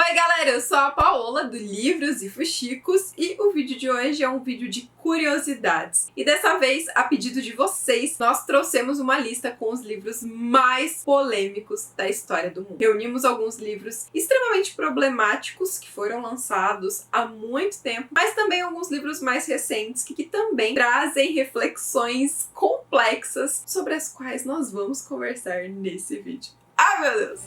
Oi galera, eu sou a Paola do Livros e Fuxicos e o vídeo de hoje é um vídeo de curiosidades. E dessa vez, a pedido de vocês, nós trouxemos uma lista com os livros mais polêmicos da história do mundo. Reunimos alguns livros extremamente problemáticos que foram lançados há muito tempo, mas também alguns livros mais recentes que também trazem reflexões complexas sobre as quais nós vamos conversar nesse vídeo. Ah, meu Deus!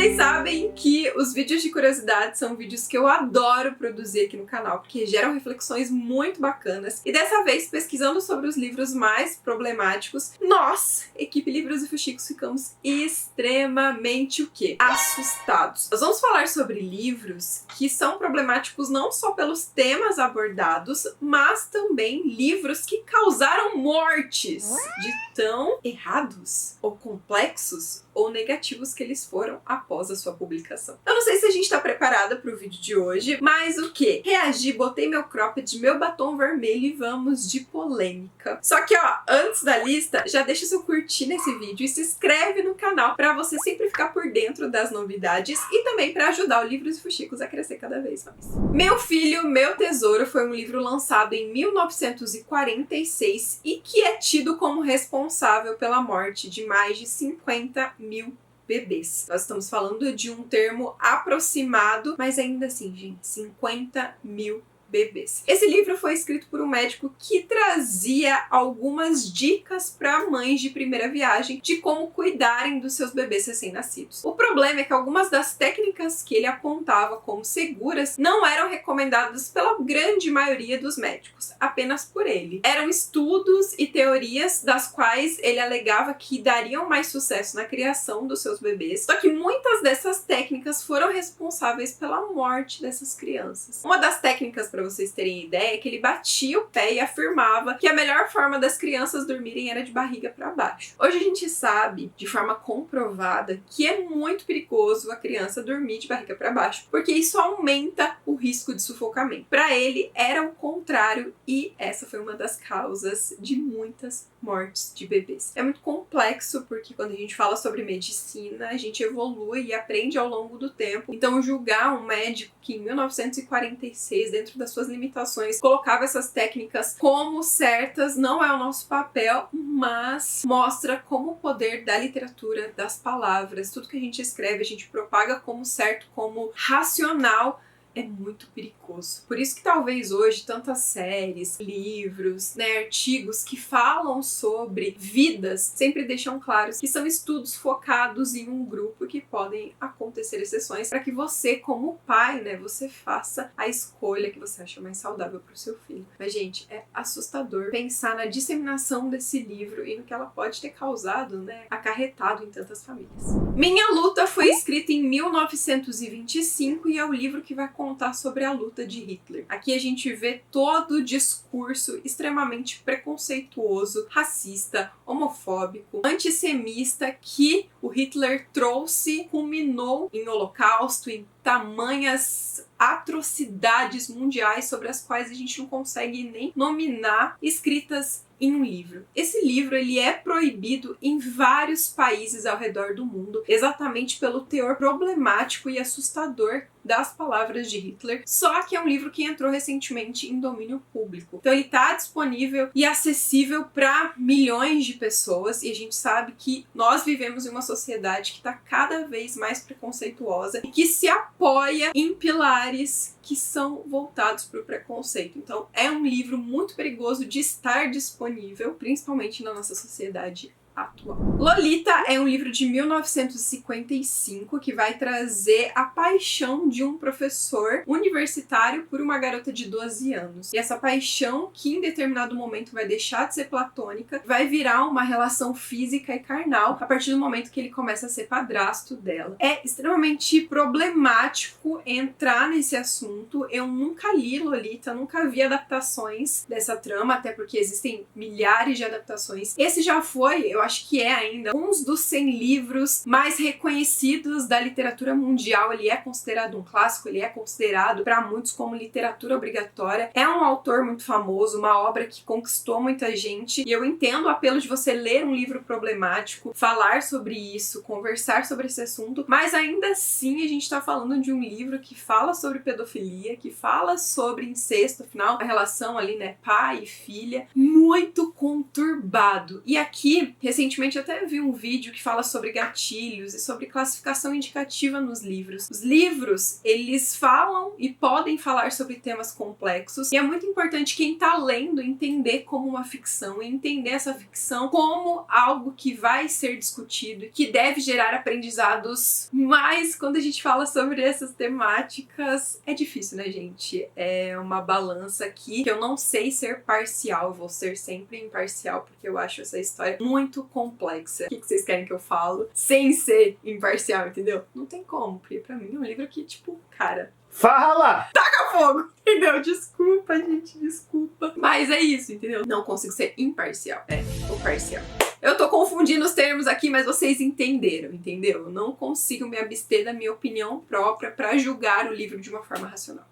Vocês sabem que os vídeos de curiosidade são vídeos que eu adoro produzir aqui no canal, porque geram reflexões muito bacanas. E dessa vez, pesquisando sobre os livros mais problemáticos, nós, equipe Livros e Fuxicos, ficamos extremamente o quê? Assustados. Nós vamos falar sobre livros que são problemáticos não só pelos temas abordados, mas também livros que causaram mortes de tão errados ou complexos ou negativos que eles foram após a sua publicação. Eu não sei se a gente tá preparada pro vídeo de hoje, mas o que? Reagi, botei meu cropped, meu batom vermelho e vamos de polêmica. Só que ó, antes da lista, já deixa seu curtir nesse vídeo e se inscreve no canal pra você sempre ficar por dentro das novidades e também pra ajudar o Livros e Fuxicos a crescer cada vez mais. Meu Filho, Meu Tesouro foi um livro lançado em 1946 e que é tido como responsável pela morte de mais de 50.000 bebês. Nós estamos falando de um termo aproximado, mas ainda assim, gente, 50.000 bebês. Esse livro foi escrito por um médico que trazia algumas dicas para mães de primeira viagem de como cuidarem dos seus bebês recém-nascidos. O problema é que algumas das técnicas que ele apontava como seguras não eram recomendadas pela grande maioria dos médicos, apenas por ele. Eram estudos e teorias das quais ele alegava que dariam mais sucesso na criação dos seus bebês, só que muitas dessas técnicas foram responsáveis pela morte dessas crianças. Uma das técnicas, para vocês terem ideia, é que ele batia o pé e afirmava que a melhor forma das crianças dormirem era de barriga para baixo. Hoje a gente sabe, de forma comprovada, que é muito perigoso a criança dormir de barriga para baixo, porque isso aumenta o risco de sufocamento. Para ele, era o contrário e essa foi uma das causas de muitas mortes de bebês. É muito complexo porque quando a gente fala sobre medicina, a gente evolui e aprende ao longo do tempo. Então, julgar um médico que em 1946, dentro das suas limitações, colocava essas técnicas como certas não é o nosso papel, mas mostra como o poder da literatura, das palavras, tudo que a gente escreve, a gente propaga como certo, como racional, é muito perigoso. Por isso que talvez hoje tantas séries, livros, artigos que falam sobre vidas sempre deixam claros que são estudos focados em um grupo que podem acontecer exceções para que você, como pai, você faça a escolha que você acha mais saudável para o seu filho. Mas, gente, é assustador pensar na disseminação desse livro e no que ela pode ter causado, acarretado em tantas famílias. Minha Luta foi escrita em 1925 e é o livro que vai contar sobre a luta de Hitler. Aqui a gente vê todo o discurso extremamente preconceituoso, racista, homofóbico, antissemita que o Hitler trouxe, culminou em Holocausto, em tamanhas atrocidades mundiais sobre as quais a gente não consegue nem nominar, escritas em um livro. Esse livro ele é proibido em vários países ao redor do mundo, exatamente pelo teor problemático e assustador das palavras de Hitler, só que é um livro que entrou recentemente em domínio público. Então ele está disponível e acessível para milhões de pessoas e a gente sabe que nós vivemos em uma sociedade que está cada vez mais preconceituosa e que se apoia em pilares que são voltados para o preconceito. Então é um livro muito perigoso de estar disponível, principalmente na nossa sociedade atual. Lolita é um livro de 1955 que vai trazer a paixão de um professor universitário por uma garota de 12 anos. E essa paixão, que em determinado momento vai deixar de ser platônica, vai virar uma relação física e carnal a partir do momento que ele começa a ser padrasto dela. É extremamente problemático entrar nesse assunto. Eu nunca li Lolita, nunca vi adaptações dessa trama, até porque existem milhares de adaptações. Esse já foi, eu acho que é ainda um dos 100 livros mais reconhecidos da literatura mundial. Ele é considerado um clássico, ele é considerado para muitos como literatura obrigatória. É um autor muito famoso, uma obra que conquistou muita gente, e eu entendo o apelo de você ler um livro problemático, falar sobre isso, conversar sobre esse assunto, mas ainda assim a gente tá falando de um livro que fala sobre pedofilia, que fala sobre incesto, afinal, a relação ali, né, pai e filha, muito conturbado. E aqui, recentemente, eu até vi um vídeo que fala sobre gatilhos e sobre classificação indicativa nos livros. Os livros, eles falam e podem falar sobre temas complexos, e é muito importante quem tá lendo entender como uma ficção, e entender essa ficção como algo que vai ser discutido, que deve gerar aprendizados. Mas quando a gente fala sobre essas temáticas, é difícil, né, gente? É uma balança aqui que eu não sei ser parcial, eu vou ser sempre imparcial, porque eu acho essa história muito complexa. O que vocês querem que eu falo sem ser imparcial, entendeu? Não tem como, porque pra mim é um livro que, tipo, cara... Fala! Taca fogo! Entendeu? Desculpa, gente, desculpa. Mas é isso, entendeu? Não consigo ser imparcial. Ou parcial. Eu tô confundindo os termos aqui, mas vocês entenderam, entendeu? Eu não consigo me abster da minha opinião própria pra julgar o livro de uma forma racional.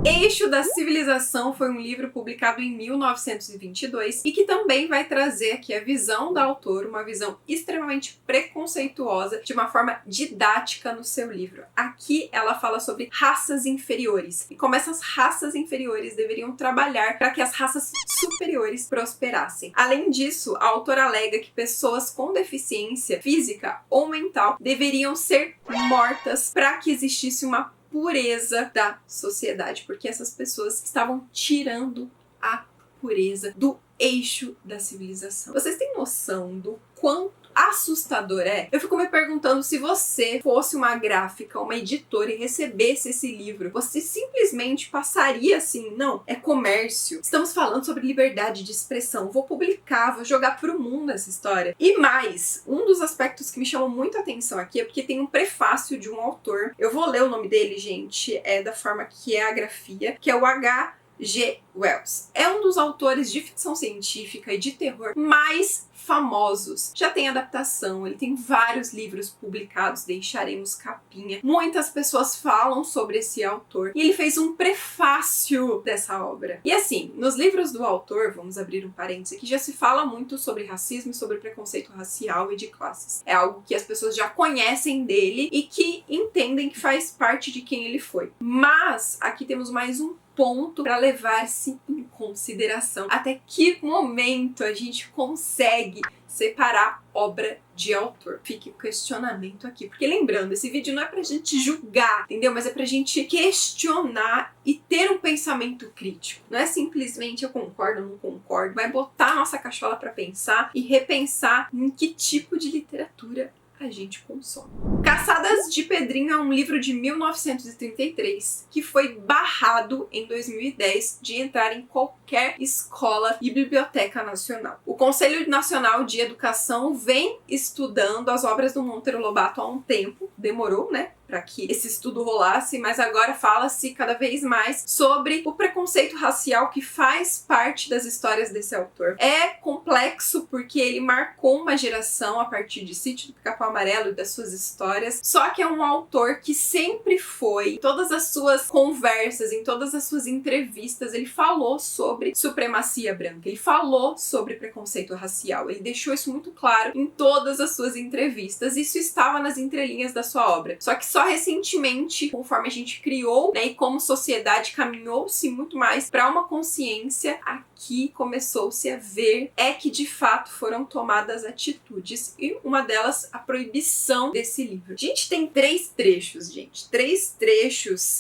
Eixo da Civilização foi um livro publicado em 1922 e que também vai trazer aqui a visão da autora, uma visão extremamente preconceituosa, de uma forma didática no seu livro. Aqui ela fala sobre raças inferiores e como essas raças inferiores deveriam trabalhar para que as raças superiores prosperassem. Além disso, a autora alega que pessoas com deficiência física ou mental deveriam ser mortas para que existisse uma pureza da sociedade, porque essas pessoas estavam tirando a pureza do eixo da civilização. Vocês têm noção do quanto assustador é? Eu fico me perguntando, se você fosse uma gráfica, uma editora e recebesse esse livro, você simplesmente passaria assim, não, é comércio, estamos falando sobre liberdade de expressão, vou publicar, vou jogar pro mundo essa história. E mais, um dos aspectos que me chamou muito a atenção aqui é porque tem um prefácio de um autor, eu vou ler o nome dele, gente, da forma que é a grafia, que é o H.G. Wells. É um dos autores de ficção científica e de terror mais famosos. Já tem adaptação, ele tem vários livros publicados, deixaremos capinha. Muitas pessoas falam sobre esse autor e ele fez um prefácio dessa obra. E assim, nos livros do autor, vamos abrir um parênteses aqui, já se fala muito sobre racismo e sobre preconceito racial e de classes. É algo que as pessoas já conhecem dele e que entendem que faz parte de quem ele foi. Mas aqui temos mais um ponto para levar-se em consideração. Até que momento a gente consegue separar obra de autor? Fique o questionamento aqui. Porque lembrando, esse vídeo não é pra gente julgar, entendeu? Mas é pra gente questionar e ter um pensamento crítico. Não é simplesmente eu concordo ou não concordo. Vai botar a nossa cachola pra pensar e repensar em que tipo de literatura a gente consome. Caçadas de Pedrinho é um livro de 1933 que foi barrado em 2010 de entrar em qualquer escola e biblioteca nacional. O Conselho Nacional de Educação vem estudando as obras do Monteiro Lobato há um tempo, demorou, né, para que esse estudo rolasse, mas agora fala-se cada vez mais sobre o preconceito racial que faz parte das histórias desse autor. É complexo porque ele marcou uma geração a partir de Sítio do Pica-Pau Amarelo e das suas histórias, só que é um autor que sempre foi, em todas as suas conversas, em todas as suas entrevistas, ele falou sobre supremacia branca, ele falou sobre preconceito racial, ele deixou isso muito claro em todas as suas entrevistas, isso estava nas entrelinhas da sua obra, só que só recentemente, conforme a gente criou, né, e como sociedade caminhou-se muito mais para uma consciência, aqui começou-se a ver que de fato foram tomadas atitudes, e uma delas a proibição desse livro. A gente tem três trechos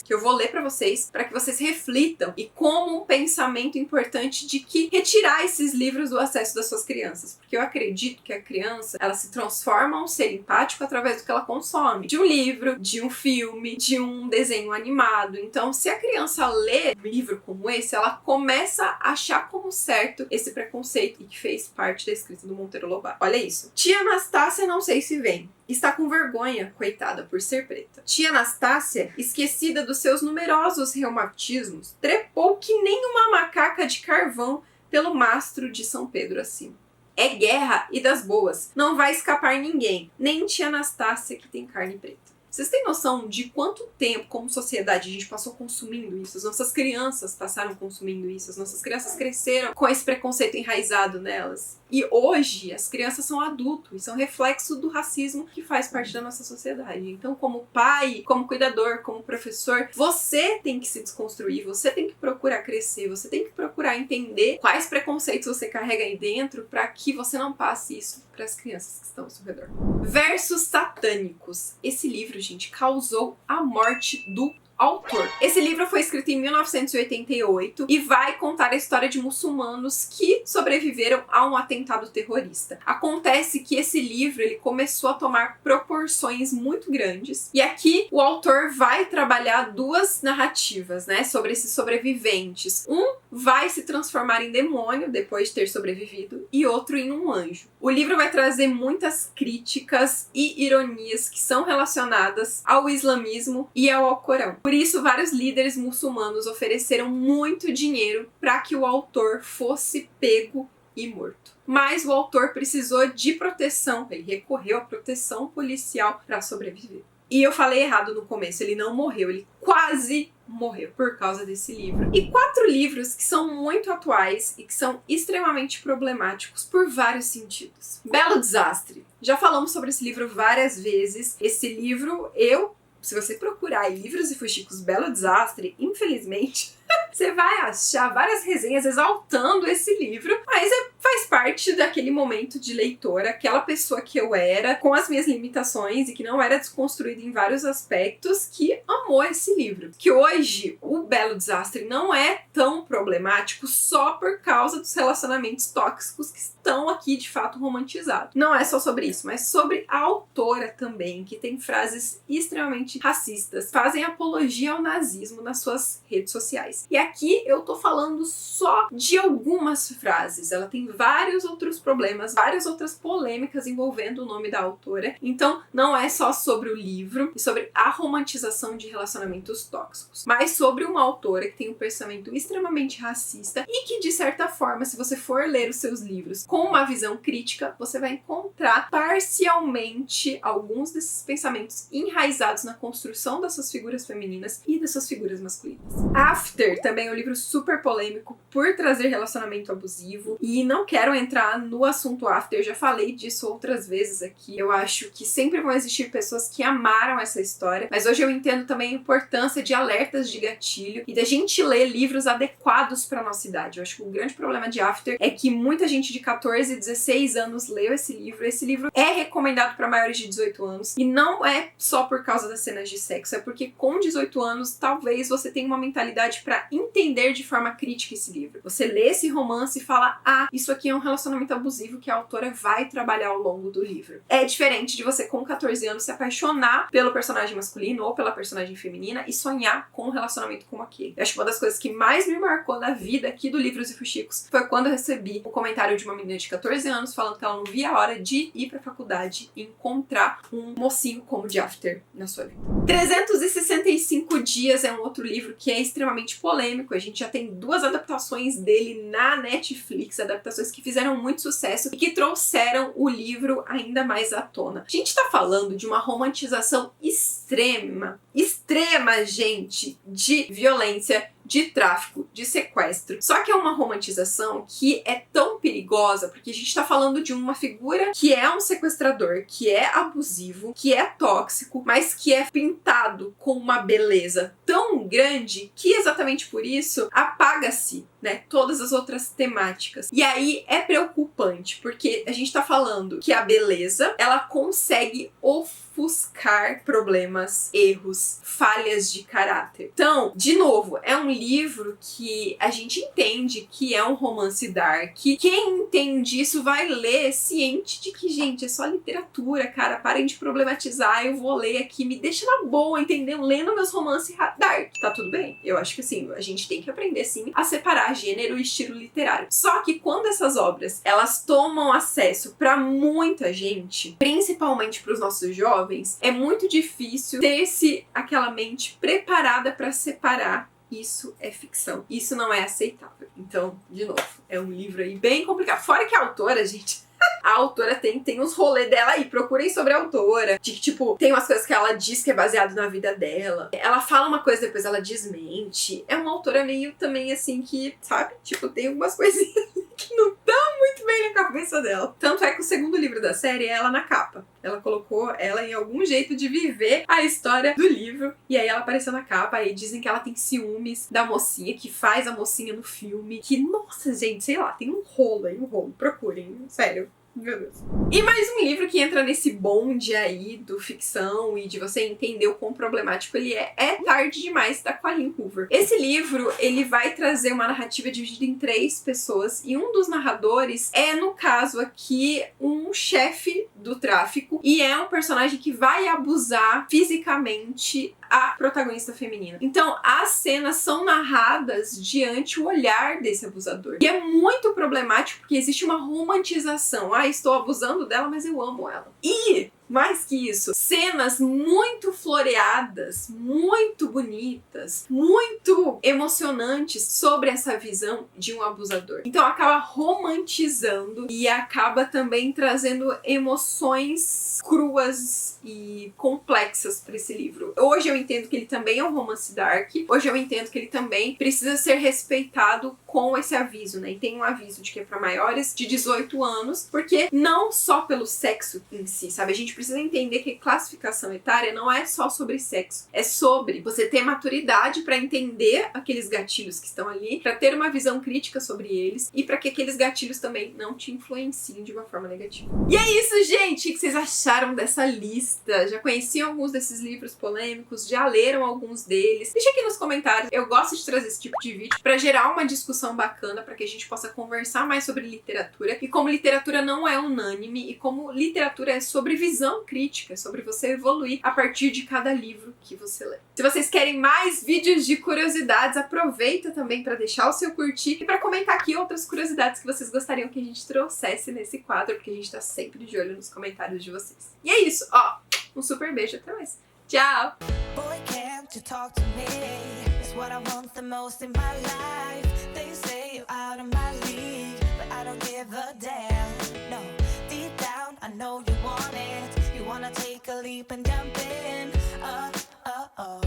que eu vou ler para vocês que vocês reflitam e como um pensamento importante de que retirar esses livros do acesso das suas crianças, porque eu acredito que a criança, ela se transforma um ser empático através do que ela consome, de um livro, de um filme, de um desenho animado. Então, se a criança lê um livro como esse, ela começa a achar como certo esse preconceito e que fez parte da escrita do Monteiro Lobato. Olha isso. Tia Anastácia, não sei se vem. Está com vergonha, coitada, por ser preta. Tia Anastácia, esquecida dos seus numerosos reumatismos, trepou que nem uma macaca de carvão pelo mastro de São Pedro acima. É guerra e das boas. Não vai escapar ninguém. Nem tia Anastácia que tem carne preta. Vocês têm noção de quanto tempo, como sociedade, a gente passou consumindo isso? As nossas crianças passaram consumindo isso. As nossas crianças cresceram com esse preconceito enraizado nelas. E hoje, as crianças são adultos e são reflexo do racismo que faz parte da nossa sociedade. Então, como pai, como cuidador, como professor, você tem que se desconstruir, você tem que procurar crescer, você tem que procurar entender quais preconceitos você carrega aí dentro para que você não passe isso para as crianças que estão ao seu redor. Versos satânicos. Esse livro, gente, causou a morte do autor. Esse livro foi escrito em 1988 e vai contar a história de muçulmanos que sobreviveram a um atentado terrorista. Acontece que esse livro ele começou a tomar proporções muito grandes e aqui o autor vai trabalhar duas narrativas, né, sobre esses sobreviventes. Um vai se transformar em demônio depois de ter sobrevivido e outro em um anjo. O livro vai trazer muitas críticas e ironias que são relacionadas ao islamismo e ao Alcorão. Por isso, vários líderes muçulmanos ofereceram muito dinheiro para que o autor fosse pego e morto. Mas o autor precisou de proteção, ele recorreu à proteção policial para sobreviver. E eu falei errado no começo, ele não morreu, ele quase morreu por causa desse livro. E 4 livros que são muito atuais e que são extremamente problemáticos por vários sentidos. Belo Desastre. Já falamos sobre esse livro várias vezes. Esse livro, se você procurar em Livros e Fuxicos Belo Desastre, infelizmente, você vai achar várias resenhas exaltando esse livro, mas faz parte daquele momento de leitora, aquela pessoa que eu era, com as minhas limitações e que não era desconstruída em vários aspectos, que amou esse livro. Que hoje, o Belo Desastre não é tão problemático só por causa dos relacionamentos tóxicos que estão aqui, de fato, romantizados. Não é só sobre isso, mas sobre a autora também, que tem frases extremamente racistas, fazem apologia ao nazismo nas suas redes sociais. E aqui eu tô falando só de algumas frases. Ela tem vários outros problemas, várias outras polêmicas envolvendo o nome da autora. Então, não é só sobre o livro e sobre a romantização de relacionamentos tóxicos, mas sobre uma autora que tem um pensamento extremamente racista e que, de certa forma, se você for ler os seus livros com uma visão crítica, você vai encontrar parcialmente alguns desses pensamentos enraizados na construção das suas figuras femininas e das suas figuras masculinas. After também é um livro super polêmico por trazer relacionamento abusivo e não quero entrar no assunto After, eu já falei disso outras vezes aqui. Eu acho que sempre vão existir pessoas que amaram essa história, mas hoje eu entendo também a importância de alertas de gatilho e da gente ler livros adequados para nossa idade. Eu acho que o grande problema de After é que muita gente de 14 e 16 anos leu esse livro. Esse livro é recomendado para maiores de 18 anos e não é só por causa das cenas de sexo, é porque com 18 anos talvez você tenha uma mentalidade para entender de forma crítica esse livro. Você lê esse romance e fala, isso aqui é um relacionamento abusivo que a autora vai trabalhar ao longo do livro. É diferente de você com 14 anos se apaixonar pelo personagem masculino ou pela personagem feminina e sonhar com um relacionamento como aquele. Eu acho que uma das coisas que mais me marcou na vida aqui do Livros e Fuxicos foi quando eu recebi o comentário de uma menina de 14 anos falando que ela não via a hora de ir pra faculdade e encontrar um mocinho como de After na sua vida. 365 Dias é um outro livro que é extremamente polêmico. A gente já tem 2 adaptações dele na Netflix, adaptações que fizeram muito sucesso e que trouxeram o livro ainda mais à tona. A gente tá falando de uma romantização extrema, gente, de violência, de tráfico, de sequestro. Só que é uma romantização que é tão perigosa, porque a gente tá falando de uma figura que é um sequestrador, que é abusivo, que é tóxico, mas que é pintado com uma beleza tão grande que exatamente por isso apaga-se, né, todas as outras temáticas. E aí é preocupante, porque a gente tá falando que a beleza, ela consegue ofuscar problemas, erros, falhas de caráter. Então, de novo, é um livro que a gente entende que é um romance dark. Quem entende isso vai ler ciente de que, gente, é só literatura, cara. Parem de problematizar, eu vou ler aqui, me deixa na boa, entendeu? Lendo meus romances dark. Tá tudo bem? Eu acho que, assim, a gente tem que aprender, sim, a separar gênero e estilo literário. Só que quando essas obras, elas tomam acesso pra muita gente, principalmente pros nossos jovens, é muito difícil ter-se aquela mente preparada pra separar. Isso é ficção. Isso não é aceitável. Então, de novo, é um livro aí bem complicado. Fora que a autora, gente, a autora tem uns rolês dela aí, procurem sobre a autora. De que, tipo, tem umas coisas que ela diz que é baseado na vida dela. Ela fala uma coisa, depois ela desmente. É uma autora meio também, assim, que, sabe? Tipo, tem algumas coisinhas que não estão muito bem na cabeça dela. Tanto é que o segundo livro da série é ela na capa. Ela colocou ela em algum jeito de viver a história do livro. E aí ela apareceu na capa. Aí dizem que ela tem ciúmes da mocinha, que faz a mocinha no filme. Que, nossa, gente, sei lá, tem um rolo aí, um rolo. Procurem, sério. Meu Deus. E mais um livro que entra nesse bonde aí do ficção e de você entender o quão problemático ele é Tarde Demais, da Colleen Hoover. Esse livro, ele vai trazer uma narrativa dividida em 3 pessoas e um dos narradores é, no caso aqui, um chefe do tráfico e é um personagem que vai abusar fisicamente a protagonista feminina. Então, as cenas são narradas diante o olhar desse abusador. E é muito problemático porque existe uma romantização. Ah, estou abusando dela, mas eu amo ela. E mais que isso, cenas muito floreadas, muito bonitas, muito emocionantes sobre essa visão de um abusador. Então acaba romantizando e acaba também trazendo emoções cruas e complexas para esse livro. Hoje eu entendo que ele também é um romance dark. Hoje eu entendo que ele também precisa ser respeitado com esse aviso, né? E tem um aviso de que é para maiores de 18 anos, porque não só pelo sexo em si, sabe? A gente precisa entender que classificação etária não é só sobre sexo, é sobre você ter maturidade para entender aqueles gatilhos que estão ali, para ter uma visão crítica sobre eles e para que aqueles gatilhos também não te influenciem de uma forma negativa. E é isso, gente! O que vocês acharam dessa lista? Já conheciam alguns desses livros polêmicos? Já leram alguns deles? Deixa aqui nos comentários. Eu gosto de trazer esse tipo de vídeo para gerar uma discussão bacana, para que a gente possa conversar mais sobre literatura e como literatura não é unânime e como literatura é sobre visão crítica, sobre você evoluir a partir de cada livro que você lê. Se vocês querem mais vídeos de curiosidades, aproveita também para deixar o seu curtir e para comentar aqui outras curiosidades que vocês gostariam que a gente trouxesse nesse quadro, porque a gente tá sempre de olho nos comentários de vocês. E é isso, ó, um super beijo, até mais. Tchau! Boy, can't you talk to me? It's what I want the most in my life. They say you're out of my league, but I don't give a damn. No, deep down, I know you want it. You wanna take a leap and jump in. Oh.